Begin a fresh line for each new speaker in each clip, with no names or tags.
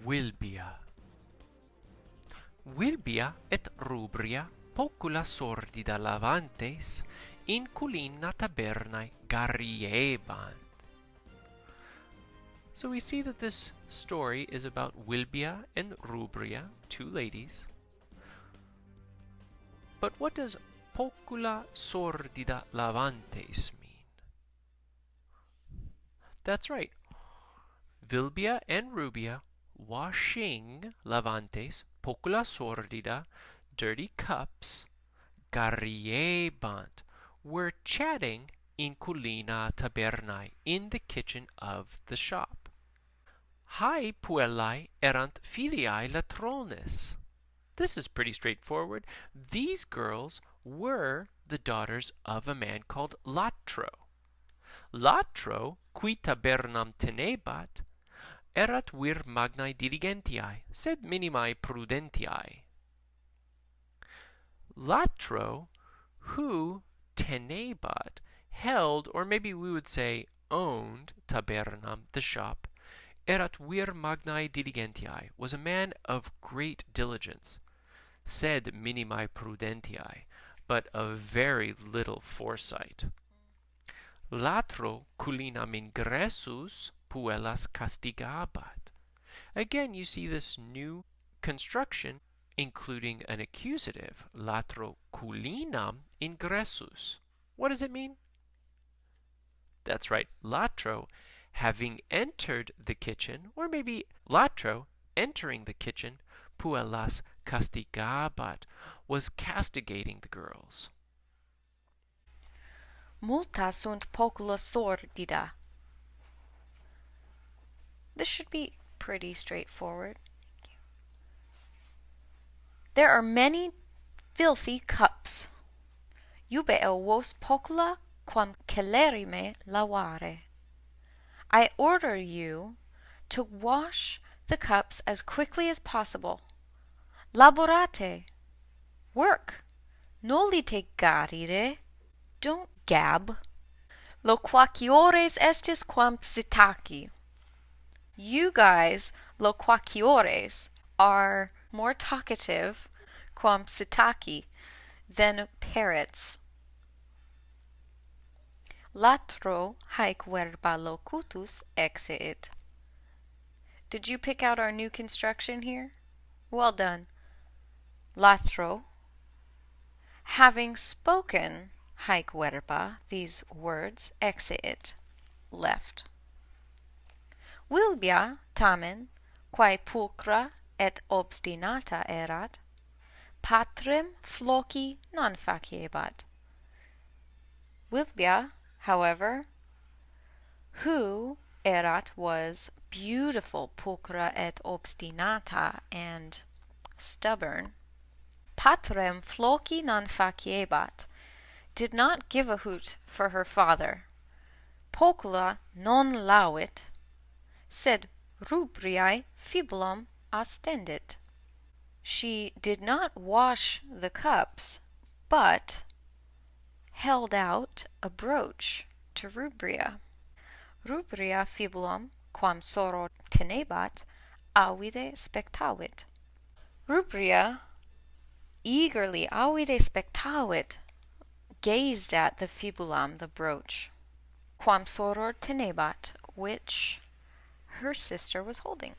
Vilbia. Vilbia et rubria pocula sordida lavantes in culina tabernae garriebant. So we see that this story is about Vilbia and Rubria, two ladies. But what does pocula sordida lavantes mean? That's right. Vilbia and Rubia washing lavantes, pocula sordida, dirty cups, garriebant, were chatting in culina tabernae, in the kitchen of the shop. Hae puellae erant filiae latrones. This is pretty straightforward. These girls were the daughters of a man called Latro. Latro, qui tabernam tenebat, erat vir magnae diligentiae, sed minimae prudentiae. Latro, who tenebat, held, or maybe we would say owned, tabernam, the shop, erat vir magnae diligentiae, was a man of great diligence, sed minimae prudentiae, but of very little foresight. Latro culinam ingressus puellas castigabat. Again, you see this new construction including an accusative, latro culinam ingressus. What does it mean? That's right, latro, having entered the kitchen, or maybe latro, entering the kitchen, puellas castigabat, was castigating the girls.
Multa sunt pocula sordida. This should be pretty straightforward. There are many filthy cups. Iube vos pocula quam celerime lavare. I order you to wash the cups as quickly as possible. Laborate. Work. Nolite garire. Don't gab. Loquaciores estis quam psittaci. You guys, loquaciores, are more talkative, quam psittaci, than parrots. Latro haec verba locutus exeit. Did you pick out our new construction here? Well done. Latro, having spoken haec verba, these words, exeit, left. Vilbia, tamen, quae pulchra et obstinata erat, patrem floci non faciebat. Vilbia, however, who erat was beautiful, pulchra et obstinata, and stubborn, patrem floci non faciebat, did not give a hoot for her father. Pocula non lavit, sed rubriae fibulum ostendit. She did not wash the cups, but held out a brooch to Rubria. Rubria fibulum, quam soror tenebat, avide spectavit. Rubria eagerly avide spectavit, gazed at the fibulum, the brooch, quam soror tenebat, which her sister was holding.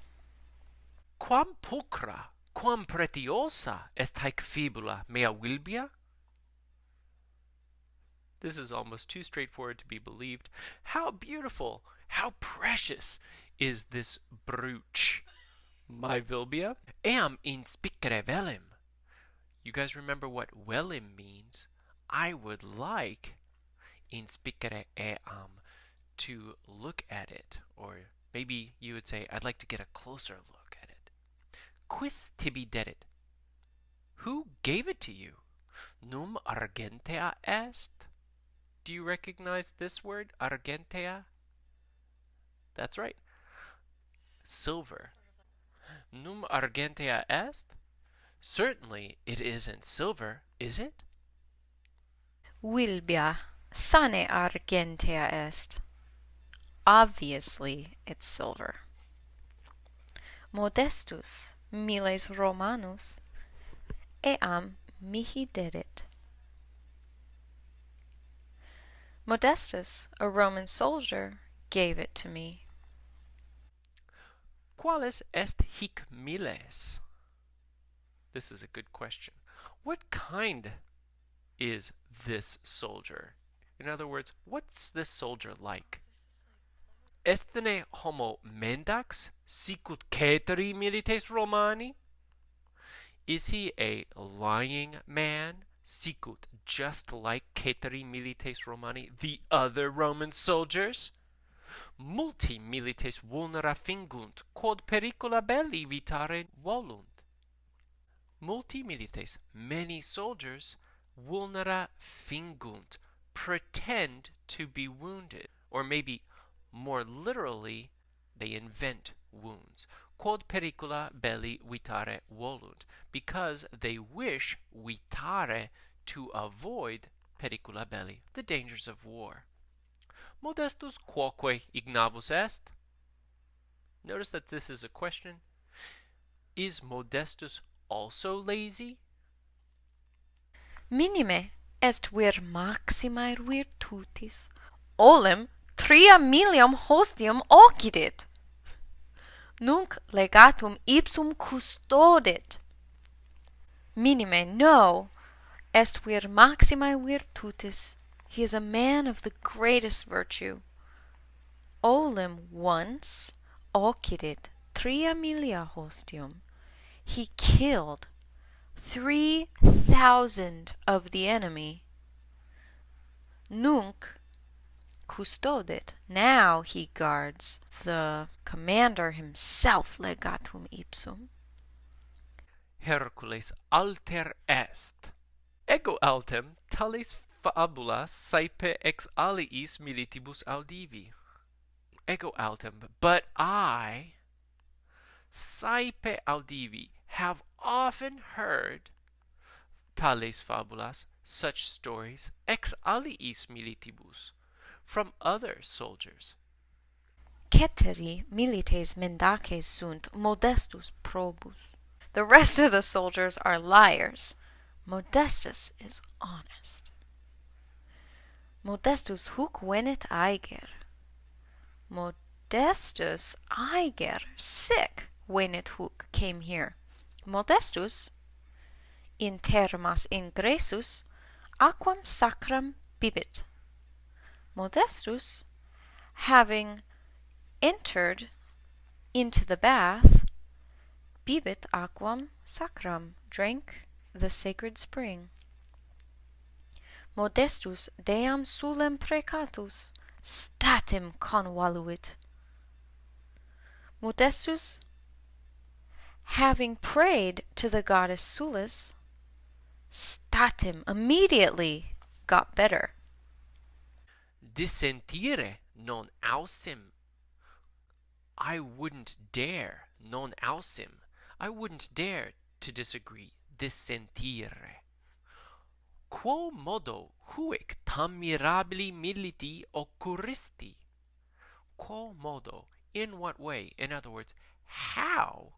Quam pulchra, quam pretiosa est haec fibula, mea Vilbia? This is almost too straightforward to be believed. How beautiful, how precious is this brooch, my Vilbia? Eam inspicere velim. You guys remember what velim means? I would like inspicere eam, to look at it, or maybe you would say, I'd like to get a closer look at it. Quis tibi dedit? Who gave it to you? Num argentea est? Do you recognize this word, argentea? That's right. Silver. Num argentea est? Certainly it isn't silver, is it?
Vilbia, sane argentea est. Obviously, it's silver. modestus miles Romanus eam mihi dedit. Modestus, a Roman soldier, gave it to me.
Qualis est hic miles? This is a good question. What kind is this soldier? In other words, what's this soldier like? Estene homo mendax sicut ceteri milites Romani? Is he a lying man, sicut, just like ceteri milites Romani, the other Roman soldiers? Multi milites vulnera fingunt, quod pericula belli vitare volunt. Multi milites, many soldiers, vulnera fingunt, pretend to be wounded. Or maybe more literally, they invent wounds. Quod pericula belli vitare volunt, because they wish vitare, to avoid pericula belli, the dangers of war. Modestus quoque ignavus est? Notice that this is a question. Is Modestus also lazy?
Minime est vir maximae virtutis, olim 3 millium hostium occidit. Nunc legatum ipsum custodit. Minime, no, est vir maximae virtutis. He is a man of the greatest virtue. Olim once occidit 3 millia hostium. He killed 3,000 of the enemy. Nunc custodit. Now he guards the commander himself, legatum ipsum.
Hercules alter est. Ego altem tales fabulas saepe ex aliis militibus audivi. Ego altem, but I, saepe audivi, have often heard tales fabulas, such stories, ex aliis militibus, from other soldiers.
Ceteri milites mendaces sunt, modestus probus. The rest of the soldiers are liars. Modestus is honest. Modestus huc venet aeger. Modestus aeger, sick, venet huc, came here. Modestus, in termas ingressus, aquam sacram bibit. Modestus, having entered into the bath, bibit aquam sacram, drank the sacred spring. Modestus deam sulem precatus, statim convaluit. Modestus, having prayed to the goddess Sulis, statim, immediately got better.
Dissentire non ausim. I wouldn't dare, non ausim. I wouldn't dare to disagree. Dissentire. Quo modo huic tam mirabili militi occurristi? Quo modo, in what way? In other words, how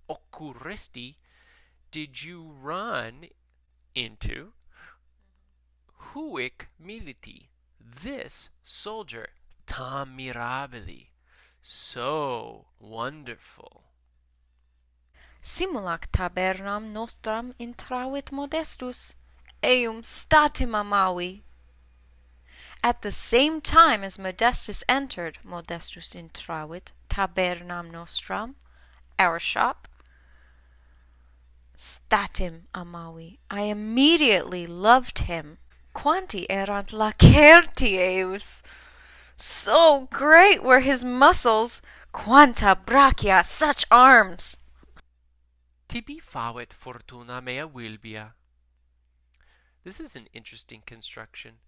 occurristi did you run into huic militi, this soldier, tam mirabili, so wonderful.
Simulac tabernam nostram intravit Modestus, eum statim amavi. At the same time as Modestus entered, Modestus intravit tabernam nostram, our shop, statim amavi. I immediately loved him. Quanti erant lacerti eus. So great were his muscles, quanta brachia, such arms.
Tibi favit fortuna mea Vilbia. This is an interesting construction.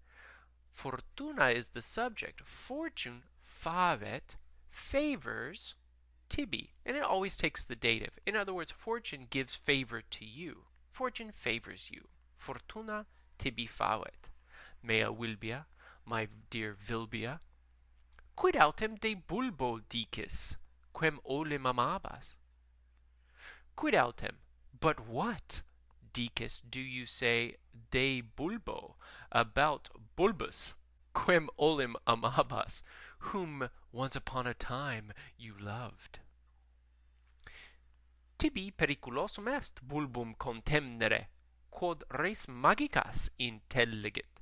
Fortuna is the subject. Fortune, favet, favors tibi. And it always takes the dative. In other words, fortune gives favor to you. Fortune favors you. Fortuna tibi favet. Mea Vilbia, my dear Vilbia. Quid autem de bulbo dicis, quem olim amabas? Quid autem? But what, dices, do you say de bulbo, about Bulbus, quem olim amabas, whom once upon a time you loved? Tibi periculosum est bulbum contemnere, quod res magicas intelligit.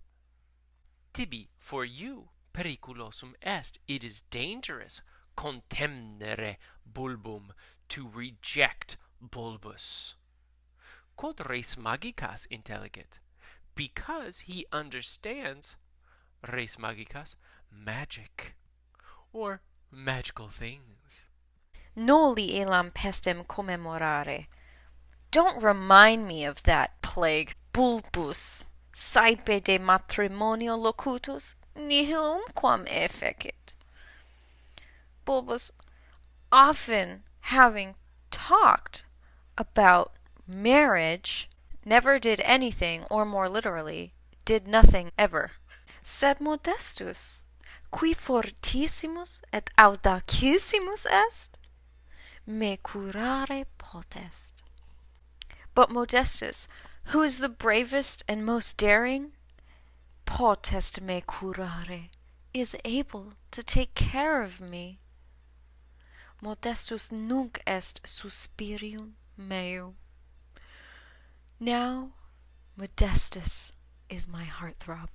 Tibi, for you, periculosum est, it is dangerous, contemnere bulbum, to reject Bulbus. Quod res magicas intelligit, because he understands, res magicas, magic, or magical things.
Noli elam pestem commemorare. Don't remind me of that plague, Bulbus, saepe de matrimonio locutus, nihil umquam effecit. Bulbus, often having talked about marriage, never did anything, or more literally, did nothing ever. Sed modestus, qui fortissimus et audacissimus est, me curare potest. But Modestus, who is the bravest and most daring, potest me curare, is able to take care of me. Modestus nunc est suspirium meum. Now Modestus is my heartthrob.